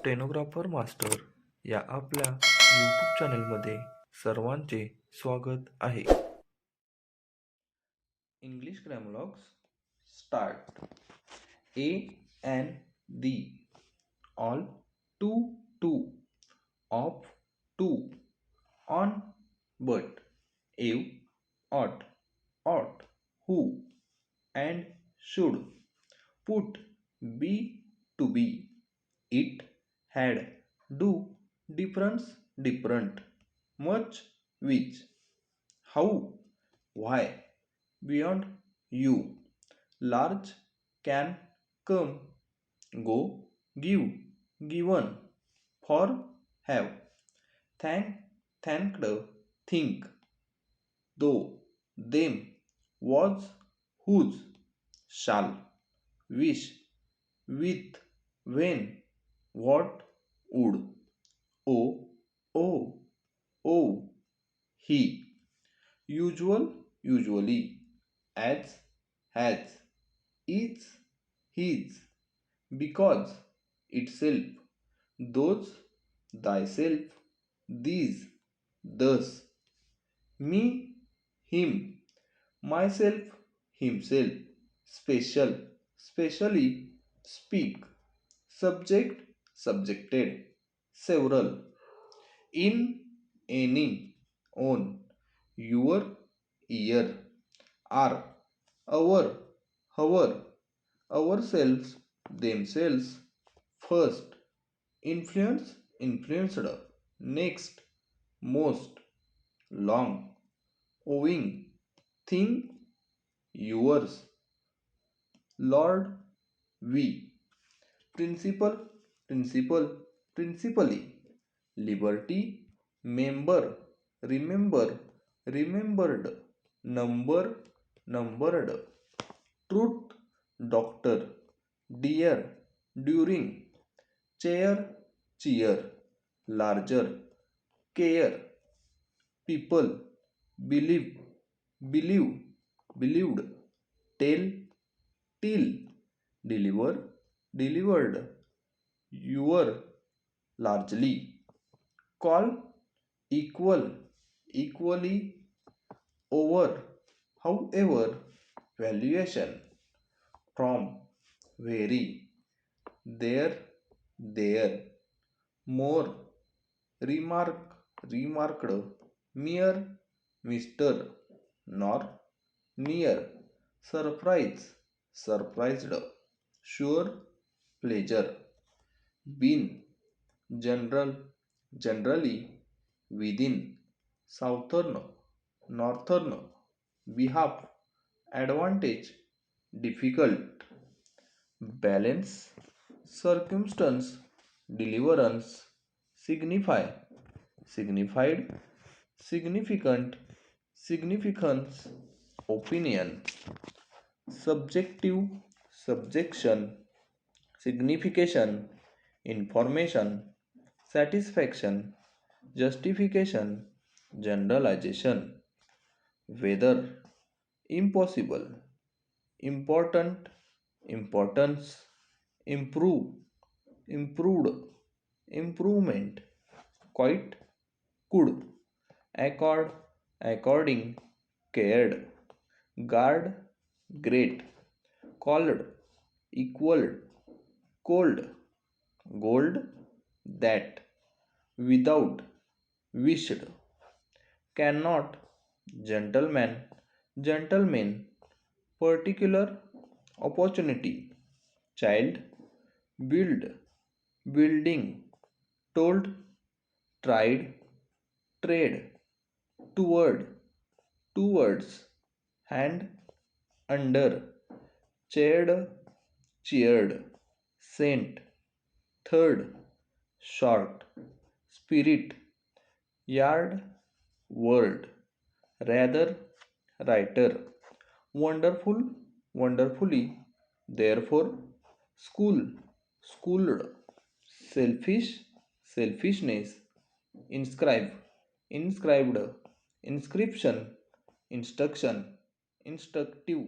Stenographer master या आपल्या YouTube चॅनलमध्ये सर्वांचे स्वागत आहे. English grammalogues start. A and the, all, to, of, to, on, but, ev, ought, who, and should, put, be, to be, it, had, do, different, much, which, how, why, beyond, you, large, can, come, go, give, given, for, have, thanked, think, though, them, was, whose, shall, wish, with, when, what, would, oh, he, usually, as, has, is, his, because, itself, those, thyself, these, thus, me, him, myself, himself, special, specially, speak, subject, subjected, several, in, any, on, your, year, are, our, ourselves, themselves, first, influence, influenced, next, most, long, owing, thing, yours, Lord, we, principally, liberty, member, remember, remembered, numbered, truth, doctor, dear, during, chair, cheer, larger, care, people, believe, believed, tell, till, deliver, delivered, your, largely, call, equal, equally, over, however, valuation, from, very, there, more, remarked, mere, Mr., nor, near, surprise, surprised, sure, pleasure, been, generally, within, southern, northern, behalf, advantage, difficult, balance, circumstance, deliverance, signify, signified, significant, significance, opinion, subjective, subjection, signification, information, satisfaction, justification, generalization, whether, impossible, important, importance, improve, improved, improvement, quite, could, accord, according, cared, guard, great, called, equaled, cold, gold, that, without, wished, cannot, gentleman, gentleman, particular, opportunity, child, build, building, told, tried, trade, toward, towards, hand, under, chaired, cheered, sent, third, short, spirit, yard, word, rather, writer, wonderful, wonderfully, therefore, school, schooled, selfish, selfishness, inscribe, inscribed, inscription, instruction, instructive,